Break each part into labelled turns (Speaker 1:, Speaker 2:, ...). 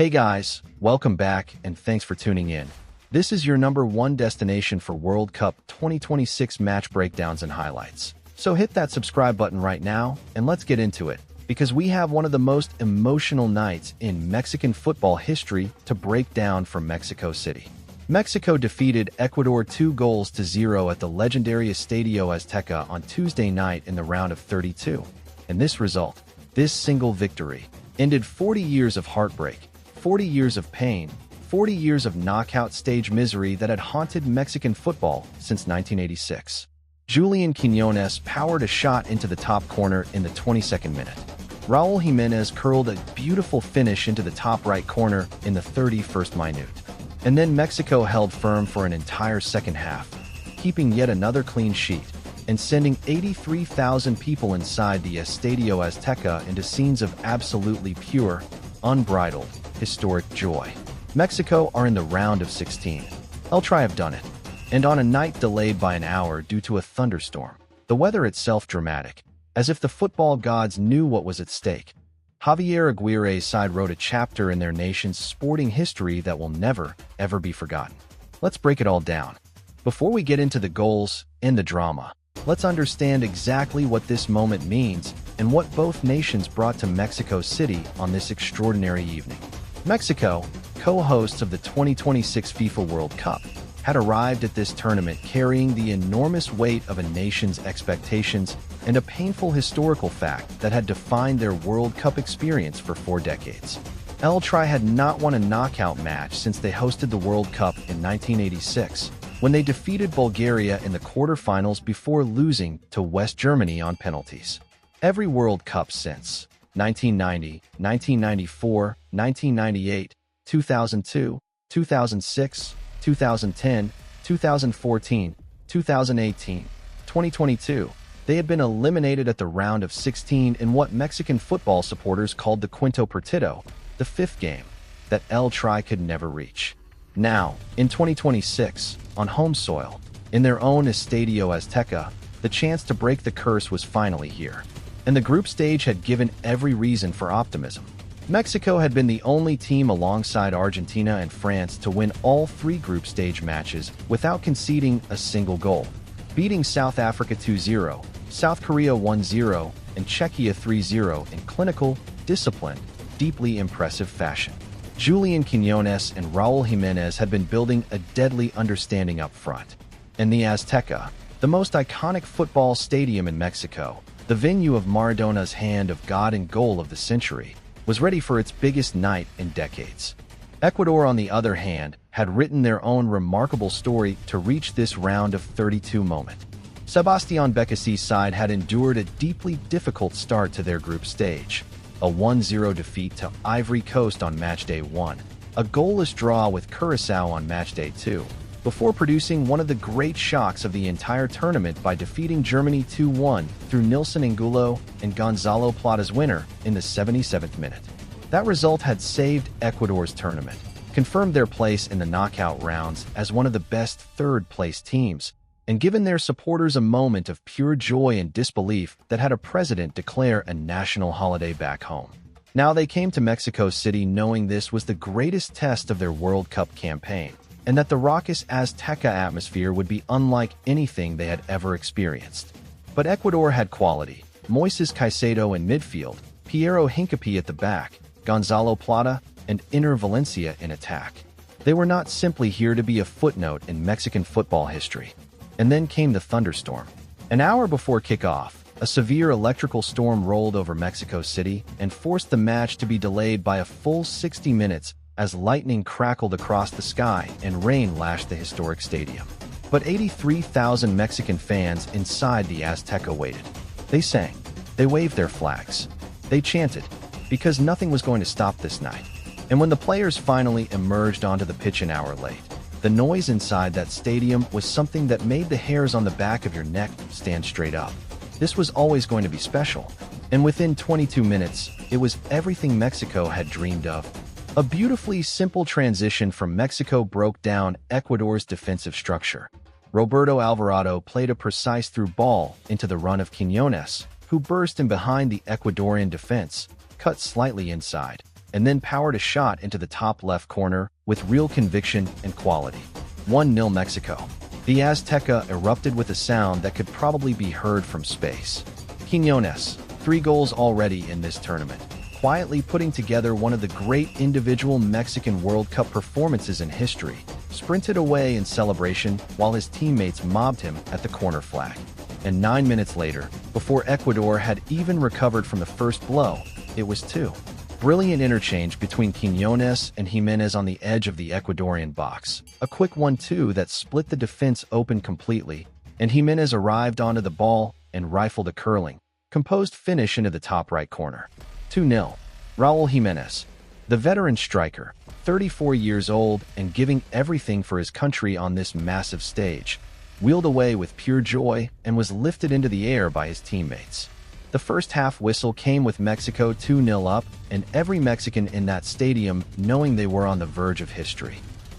Speaker 1: Hey guys, welcome back and thanks for tuning in. This is your number one destination for World Cup 2026 match breakdowns and highlights. So hit that subscribe button right now and let's get into it, because we have one of the most emotional nights in Mexican football history to break down from Mexico City. Mexico defeated Ecuador 2-0 at the legendary Estadio Azteca on Tuesday night in the round of 32. And this single victory, ended 40 years of heartbreak, 40 years of pain, 40 years of knockout stage misery that had haunted Mexican football since 1986. Julian Quiñones powered a shot into the top corner in the 22nd minute. Raúl Jiménez curled a beautiful finish into the top right corner in the 31st minute. And then Mexico held firm for an entire second half, keeping yet another clean sheet and sending 83,000 people inside the Estadio Azteca into scenes of absolutely pure, unbridled, historic joy. Mexico are in the round of 16. El Tri have done it. And on a night delayed by an hour due to a thunderstorm. The weather itself dramatic, as if the football gods knew what was at stake. Javier Aguirre's side wrote a chapter in their nation's sporting history that will never, ever be forgotten. Let's break it all down. Before we get into the goals and the drama, let's understand exactly what this moment means and what both nations brought to Mexico City on this extraordinary evening. Mexico, co-hosts of the 2026 FIFA World Cup, had arrived at this tournament carrying the enormous weight of a nation's expectations and a painful historical fact that had defined their World Cup experience for 4 decades. El Tri had not won a knockout match since they hosted the World Cup in 1986, when they defeated Bulgaria in the quarterfinals before losing to West Germany on penalties. Every World Cup since 1990, 1994, 1998, 2002, 2006, 2010, 2014, 2018, 2022, they had been eliminated at the round of 16 in what Mexican football supporters called the Quinto Partido, the 5th game, that El Tri could never reach. Now, in 2026, on home soil, in their own Estadio Azteca, the chance to break the curse was finally here. And the group stage had given every reason for optimism. Mexico had been the only team alongside Argentina and France to win all 3 group stage matches without conceding a single goal, beating South Africa 2-0, South Korea 1-0, and Czechia 3-0 in clinical, disciplined, deeply impressive fashion. Julian Quiñones and Raúl Jiménez had been building a deadly understanding up front. And the Azteca, the most iconic football stadium in Mexico, the venue of Maradona's hand of God and goal of the century, was ready for its biggest night in decades. Ecuador, on the other hand, had written their own remarkable story to reach this round of 32 moment. Sebastián Becasí's side had endured a deeply difficult start to their group stage. A 1-0 defeat to Ivory Coast on matchday 1, a goalless draw with Curaçao on matchday 2, before producing one of the great shocks of the entire tournament by defeating Germany 2-1 through Nilson Angulo and Gonzalo Plata's winner in the 77th minute. That result had saved Ecuador's tournament, confirmed their place in the knockout rounds as one of the best third-place teams, and given their supporters a moment of pure joy and disbelief that had a president declare a national holiday back home. Now they came to Mexico City knowing this was the greatest test of their World Cup campaign, and that the raucous Azteca atmosphere would be unlike anything they had ever experienced. But Ecuador had quality: Moises Caicedo in midfield, Piero Hincapié at the back, Gonzalo Plata, and Iner Valencia in attack. They were not simply here to be a footnote in Mexican football history. And then came the thunderstorm. An hour before kickoff, a severe electrical storm rolled over Mexico City and forced the match to be delayed by a full 60 minutes as lightning crackled across the sky and rain lashed the historic stadium. But 83,000 Mexican fans inside the Azteca waited. They sang. They waved their flags. They chanted, because nothing was going to stop this night. And when the players finally emerged onto the pitch an hour late, the noise inside that stadium was something that made the hairs on the back of your neck stand straight up. This was always going to be special. And within 22 minutes, it was everything Mexico had dreamed of. A beautifully simple transition from Mexico broke down Ecuador's defensive structure. Roberto Alvarado played a precise through ball into the run of Quiñones, who burst in behind the Ecuadorian defense, cut slightly inside, and then powered a shot into the top left corner with real conviction and quality. 1-0 Mexico. The Azteca erupted with a sound that could probably be heard from space. Quiñones, 3 goals already in this tournament, quietly putting together one of the great individual Mexican World Cup performances in history, sprinted away in celebration while his teammates mobbed him at the corner flag. And 9 minutes later, before Ecuador had even recovered from the first blow, it was 2. Brilliant interchange between Quiñones and Jimenez on the edge of the Ecuadorian box. A quick 1-2 that split the defense open completely, and Jimenez arrived onto the ball and rifled a curling, composed finish into the top right corner. 2-0. Raúl Jimenez, the veteran striker, 34 years old and giving everything for his country on this massive stage, wheeled away with pure joy and was lifted into the air by his teammates. The first half whistle came with Mexico 2-0 up, and every Mexican in that stadium knowing they were on the verge of history.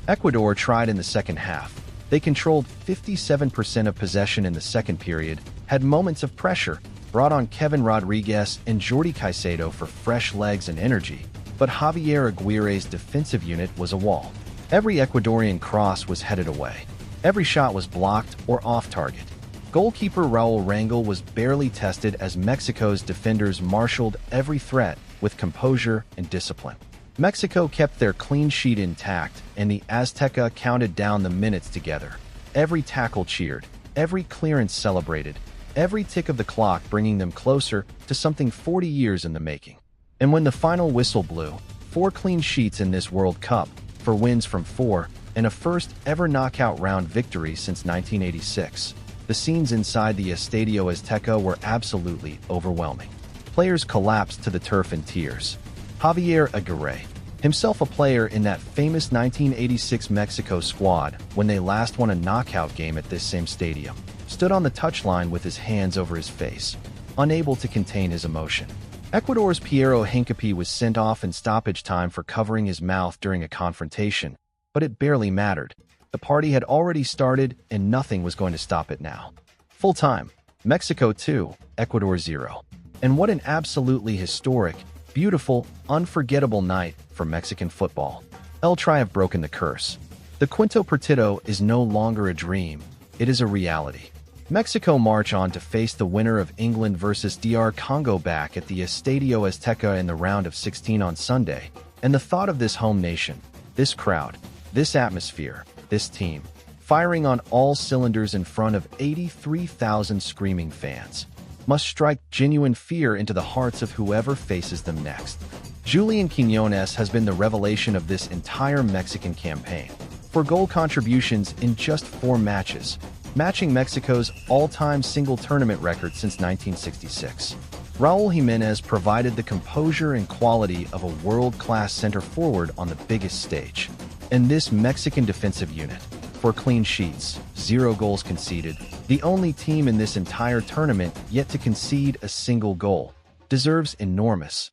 Speaker 1: Ecuador tried in the second half. They controlled 57% of possession in the second period, had moments of pressure, brought on Kevin Rodriguez and Jordi Caicedo for fresh legs and energy, but Javier Aguirre's defensive unit was a wall. Every Ecuadorian cross was headed away. Every shot was blocked or off target. Goalkeeper Raul Rangel was barely tested as Mexico's defenders marshaled every threat with composure and discipline. Mexico kept their clean sheet intact, and the Azteca counted down the minutes together. Every tackle cheered, every clearance celebrated, every tick of the clock bringing them closer to something 40 years in the making. And when the final whistle blew, 4 clean sheets in this World Cup, for wins from 4, and a first-ever knockout round victory since 1986. The scenes inside the Estadio Azteca were absolutely overwhelming. Players collapsed to the turf in tears. Javier Aguirre, himself a player in that famous 1986 Mexico squad when they last won a knockout game at this same stadium, stood on the touchline with his hands over his face, unable to contain his emotion. Ecuador's Piero Hincapié was sent off in stoppage time for covering his mouth during a confrontation, but it barely mattered. The party had already started, and nothing was going to stop it now. Full time, Mexico 2, Ecuador 0. And what an absolutely historic, beautiful, unforgettable night for Mexican football. El Tri have broken the curse. The Quinto Partido is no longer a dream, it is a reality. Mexico march on to face the winner of England versus DR Congo back at the Estadio Azteca in the round of 16 on Sunday, and the thought of this home nation, this crowd, this atmosphere, this team, firing on all cylinders in front of 83,000 screaming fans, must strike genuine fear into the hearts of whoever faces them next. Julian Quiñones has been the revelation of this entire Mexican campaign, for goal contributions in just 4 matches, matching Mexico's all-time single tournament record since 1966. Raúl Jimenez provided the composure and quality of a world-class center forward on the biggest stage. And this Mexican defensive unit, 4 clean sheets, 0 goals conceded, the only team in this entire tournament yet to concede a single goal, deserves enormous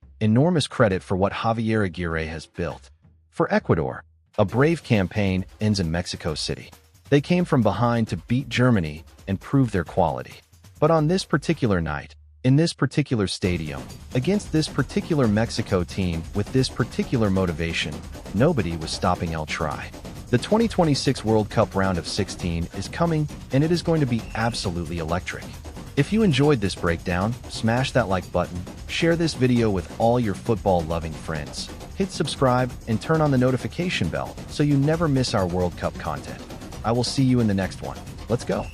Speaker 1: credit for what Javier Aguirre has built. For Ecuador, a brave campaign ends in Mexico City. They came from behind to beat Germany and prove their quality. But on this particular night, in this particular stadium, against this particular Mexico team with this particular motivation, nobody was stopping El Tri. The 2026 World Cup round of 16 is coming, and it is going to be absolutely electric. If you enjoyed this breakdown, smash that like button, share this video with all your football-loving friends, hit subscribe, and turn on the notification bell so you never miss our World Cup content. I will see you in the next one. Let's go.